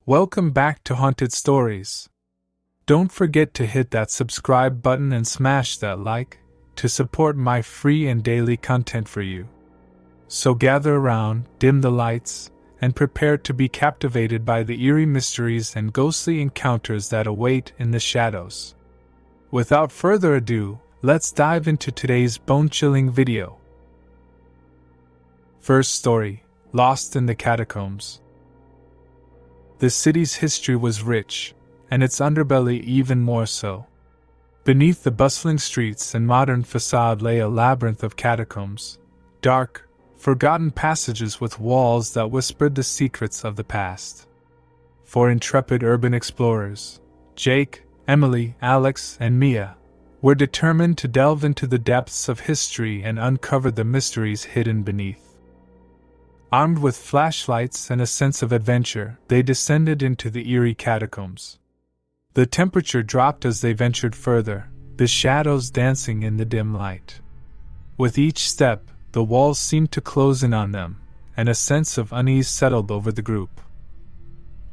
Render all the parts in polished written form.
Welcome back to Haunted Stories. Don't forget to hit that subscribe button and smash that like to support my free and daily content for you. So gather around, dim the lights, and prepare to be captivated by the eerie mysteries and ghostly encounters that await in the shadows. Without further ado, let's dive into today's bone-chilling video. First story, Lost in the Catacombs. The city's history was rich, and its underbelly even more so. Beneath the bustling streets and modern facade lay a labyrinth of catacombs, dark, forgotten passages with walls that whispered the secrets of the past. For intrepid urban explorers, Jake, Emily, Alex, and Mia were determined to delve into the depths of history and uncover the mysteries hidden beneath. Armed with flashlights and a sense of adventure, they descended into the eerie catacombs. The temperature dropped as they ventured further, the shadows dancing in the dim light. With each step, the walls seemed to close in on them, and a sense of unease settled over the group.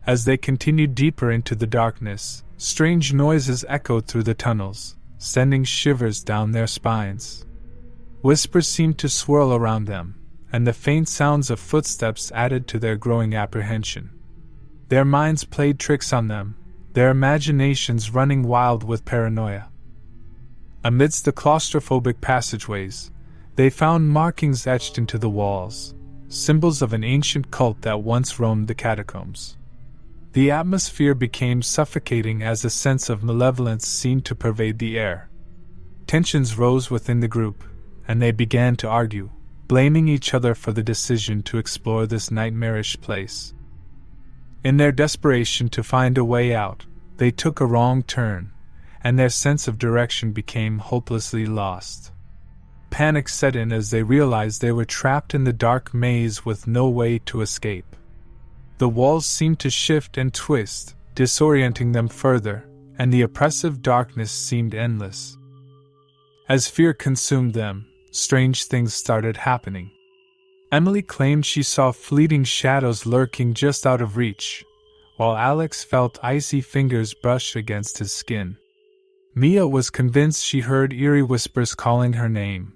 As they continued deeper into the darkness, strange noises echoed through the tunnels, sending shivers down their spines. Whispers seemed to swirl around them, and the faint sounds of footsteps added to their growing apprehension. Their minds played tricks on them, their imaginations running wild with paranoia. Amidst the claustrophobic passageways, they found markings etched into the walls, symbols of an ancient cult that once roamed the catacombs. The atmosphere became suffocating as a sense of malevolence seemed to pervade the air. Tensions rose within the group, and they began to argue, blaming each other for the decision to explore this nightmarish place. In their desperation to find a way out, they took a wrong turn, and their sense of direction became hopelessly lost. Panic set in as they realized they were trapped in the dark maze with no way to escape. The walls seemed to shift and twist, disorienting them further, and the oppressive darkness seemed endless. As fear consumed them, strange things started happening. Emily claimed she saw fleeting shadows lurking just out of reach, while Alex felt icy fingers brush against his skin. Mia was convinced she heard eerie whispers calling her name,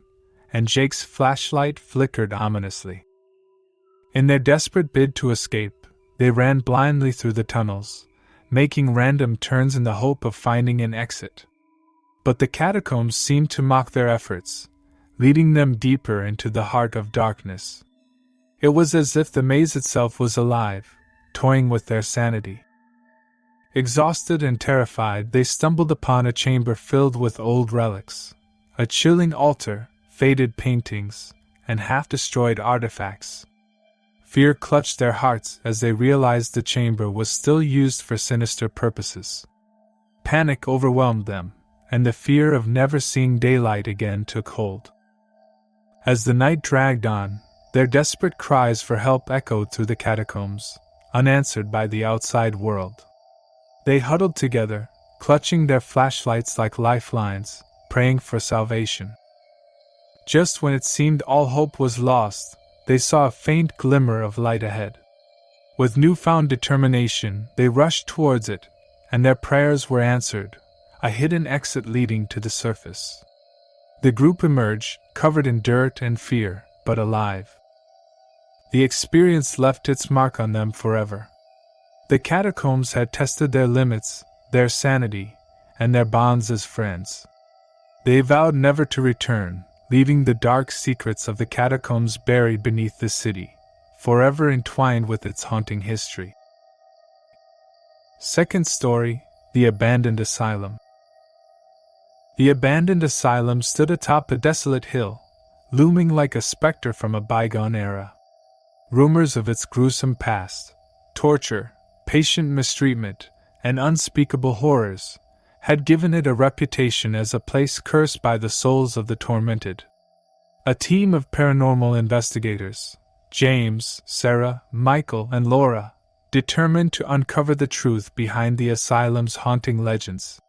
and Jake's flashlight flickered ominously. In their desperate bid to escape, they ran blindly through the tunnels, making random turns in the hope of finding an exit. But the catacombs seemed to mock their efforts, leading them deeper into the heart of darkness. It was as if the maze itself was alive, toying with their sanity. Exhausted and terrified, they stumbled upon a chamber filled with old relics, a chilling altar, faded paintings, and half-destroyed artifacts. Fear clutched their hearts as they realized the chamber was still used for sinister purposes. Panic overwhelmed them, and the fear of never seeing daylight again took hold. As the night dragged on, their desperate cries for help echoed through the catacombs, unanswered by the outside world. They huddled together, clutching their flashlights like lifelines, praying for salvation. Just when it seemed all hope was lost, they saw a faint glimmer of light ahead. With newfound determination, they rushed towards it, and their prayers were answered, a hidden exit leading to the surface. The group emerged, covered in dirt and fear, but alive. The experience left its mark on them forever. The catacombs had tested their limits, their sanity, and their bonds as friends. They vowed never to return, leaving the dark secrets of the catacombs buried beneath the city, forever entwined with its haunting history. Second story, The Abandoned Asylum. The abandoned asylum stood atop a desolate hill, looming like a specter from a bygone era. Rumors of its gruesome past, torture, patient mistreatment, and unspeakable horrors had given it a reputation as a place cursed by the souls of the tormented. A team of paranormal investigators, James, Sarah, Michael, and Laura, determined to uncover the truth behind the asylum's haunting legends.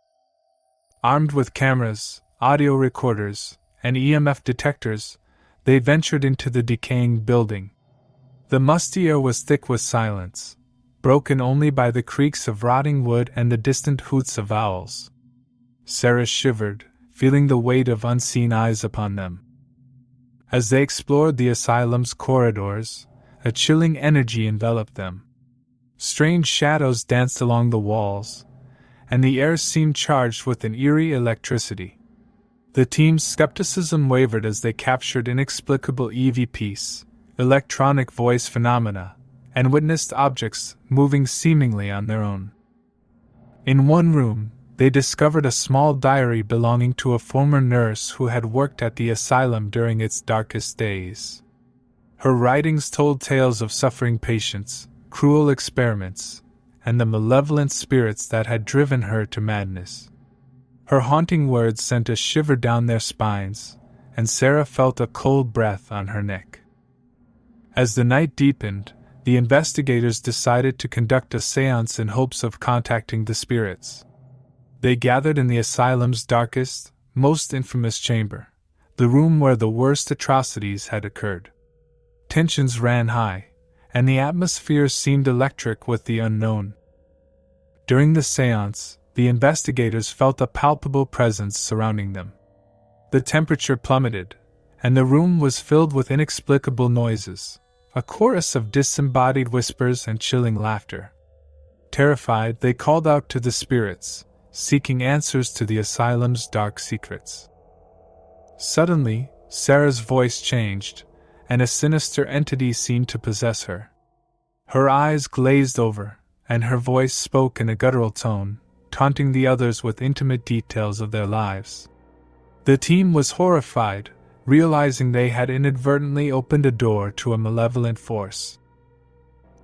Armed with cameras, audio recorders, and EMF detectors, they ventured into the decaying building. The musty air was thick with silence, broken only by the creaks of rotting wood and the distant hoots of owls. Sarah shivered, feeling the weight of unseen eyes upon them. As they explored the asylum's corridors, a chilling energy enveloped them. Strange shadows danced along the walls, and the air seemed charged with an eerie electricity. The team's skepticism wavered as they captured inexplicable EVPs, electronic voice phenomena, and witnessed objects moving seemingly on their own. In one room, they discovered a small diary belonging to a former nurse who had worked at the asylum during its darkest days. Her writings told tales of suffering patients, cruel experiments, and the malevolent spirits that had driven her to madness. Her haunting words sent a shiver down their spines, and Sarah felt a cold breath on her neck. As the night deepened, the investigators decided to conduct a séance in hopes of contacting the spirits. They gathered in the asylum's darkest, most infamous chamber, the room where the worst atrocities had occurred. Tensions ran high, and the atmosphere seemed electric with the unknown. During the séance, the investigators felt a palpable presence surrounding them. The temperature plummeted, and the room was filled with inexplicable noises, a chorus of disembodied whispers and chilling laughter. Terrified, they called out to the spirits, seeking answers to the asylum's dark secrets. Suddenly, Sarah's voice changed, and a sinister entity seemed to possess her. Her eyes glazed over, and her voice spoke in a guttural tone, taunting the others with intimate details of their lives. The team was horrified, realizing they had inadvertently opened a door to a malevolent force.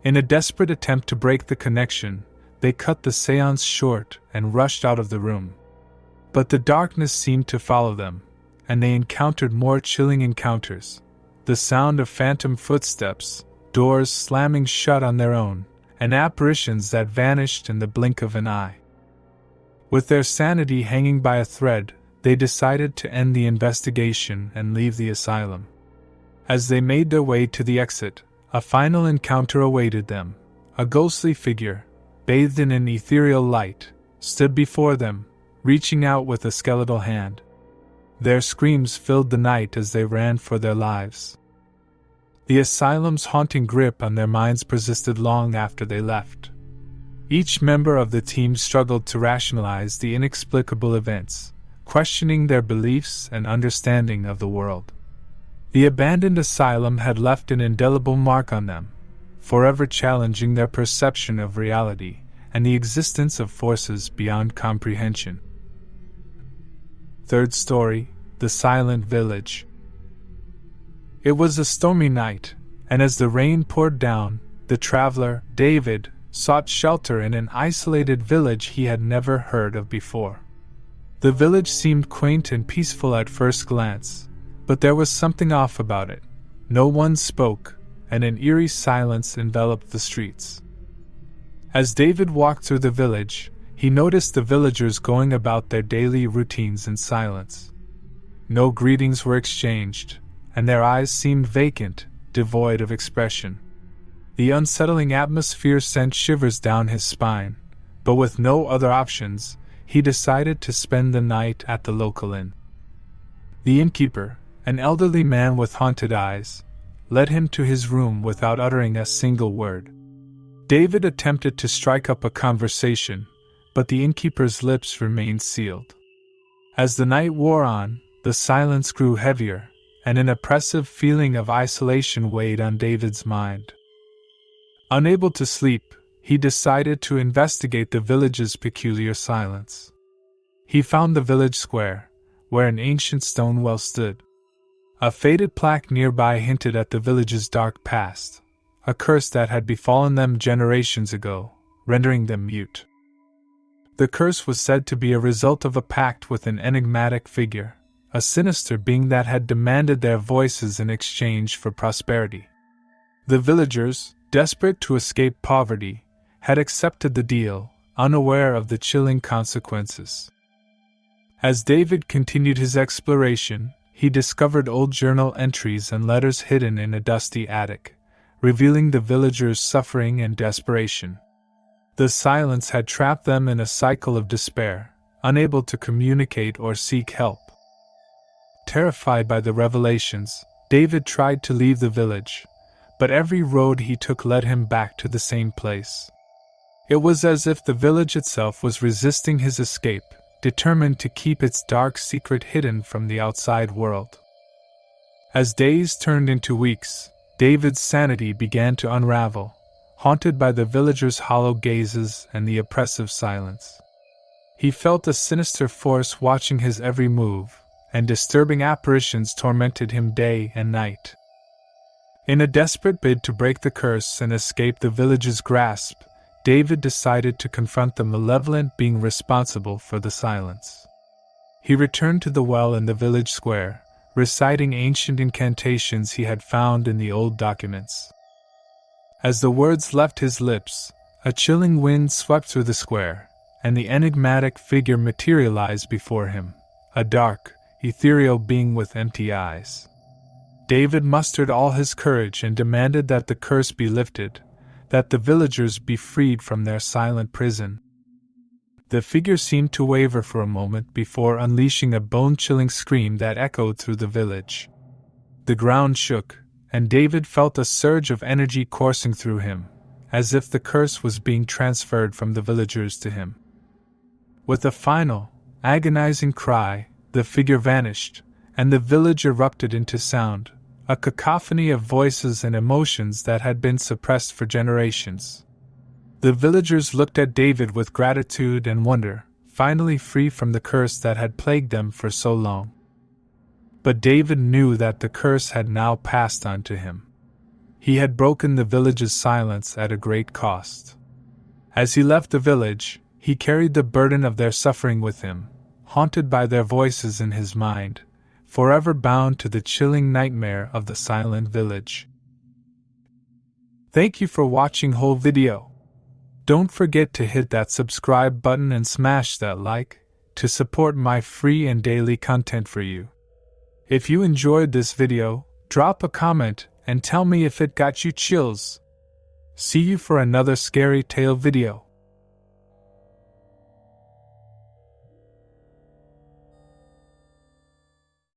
In a desperate attempt to break the connection, they cut the séance short and rushed out of the room. But the darkness seemed to follow them, and they encountered more chilling encounters. The sound of phantom footsteps, doors slamming shut on their own, and apparitions that vanished in the blink of an eye. With their sanity hanging by a thread, they decided to end the investigation and leave the asylum. As they made their way to the exit, a final encounter awaited them. A ghostly figure, bathed in an ethereal light, stood before them, reaching out with a skeletal hand. Their screams filled the night as they ran for their lives. The asylum's haunting grip on their minds persisted long after they left. Each member of the team struggled to rationalize the inexplicable events, questioning their beliefs and understanding of the world. The abandoned asylum had left an indelible mark on them, forever challenging their perception of reality and the existence of forces beyond comprehension. Third story, The Silent Village. It was a stormy night, and as the rain poured down, the traveler, David, sought shelter in an isolated village he had never heard of before. The village seemed quaint and peaceful at first glance, but there was something off about it. No one spoke, and an eerie silence enveloped the streets. As David walked through the village, he noticed the villagers going about their daily routines in silence. No greetings were exchanged, and their eyes seemed vacant, devoid of expression. The unsettling atmosphere sent shivers down his spine, but with no other options, he decided to spend the night at the local inn. The innkeeper, an elderly man with haunted eyes, led him to his room without uttering a single word. David attempted to strike up a conversation, but the innkeeper's lips remained sealed. As the night wore on, the silence grew heavier, and an oppressive feeling of isolation weighed on David's mind. Unable to sleep, he decided to investigate the village's peculiar silence. He found the village square, where an ancient stone well stood. A faded plaque nearby hinted at the village's dark past, a curse that had befallen them generations ago, rendering them mute. The curse was said to be a result of a pact with an enigmatic figure, a sinister being that had demanded their voices in exchange for prosperity. The villagers, desperate to escape poverty, had accepted the deal, unaware of the chilling consequences. As David continued his exploration, he discovered old journal entries and letters hidden in a dusty attic, revealing the villagers' suffering and desperation. The silence had trapped them in a cycle of despair, unable to communicate or seek help. Terrified by the revelations, David tried to leave the village, but every road he took led him back to the same place. It was as if the village itself was resisting his escape, determined to keep its dark secret hidden from the outside world. As days turned into weeks, David's sanity began to unravel, haunted by the villagers' hollow gazes and the oppressive silence. He felt a sinister force watching his every move, and disturbing apparitions tormented him day and night. In a desperate bid to break the curse and escape the village's grasp, David decided to confront the malevolent being responsible for the silence. He returned to the well in the village square, reciting ancient incantations he had found in the old documents. As the words left his lips, a chilling wind swept through the square, and the enigmatic figure materialized before him, a dark, ethereal being with empty eyes. David mustered all his courage and demanded that the curse be lifted, that the villagers be freed from their silent prison. The figure seemed to waver for a moment before unleashing a bone-chilling scream that echoed through the village. The ground shook, and David felt a surge of energy coursing through him, as if the curse was being transferred from the villagers to him. With a final, agonizing cry, the figure vanished, and the village erupted into sound, a cacophony of voices and emotions that had been suppressed for generations. The villagers looked at David with gratitude and wonder, finally free from the curse that had plagued them for so long. But David knew that the curse had now passed on to him. He had broken the village's silence at a great cost. As he left the village, he carried the burden of their suffering with him, haunted by their voices in his mind, forever bound to the chilling nightmare of the silent village. Thank you for watching whole video. Don't forget to hit that subscribe button and smash that like to support my free and daily content for you. If you enjoyed this video, drop a comment and tell me if it got you chills. See you for another scary tale video.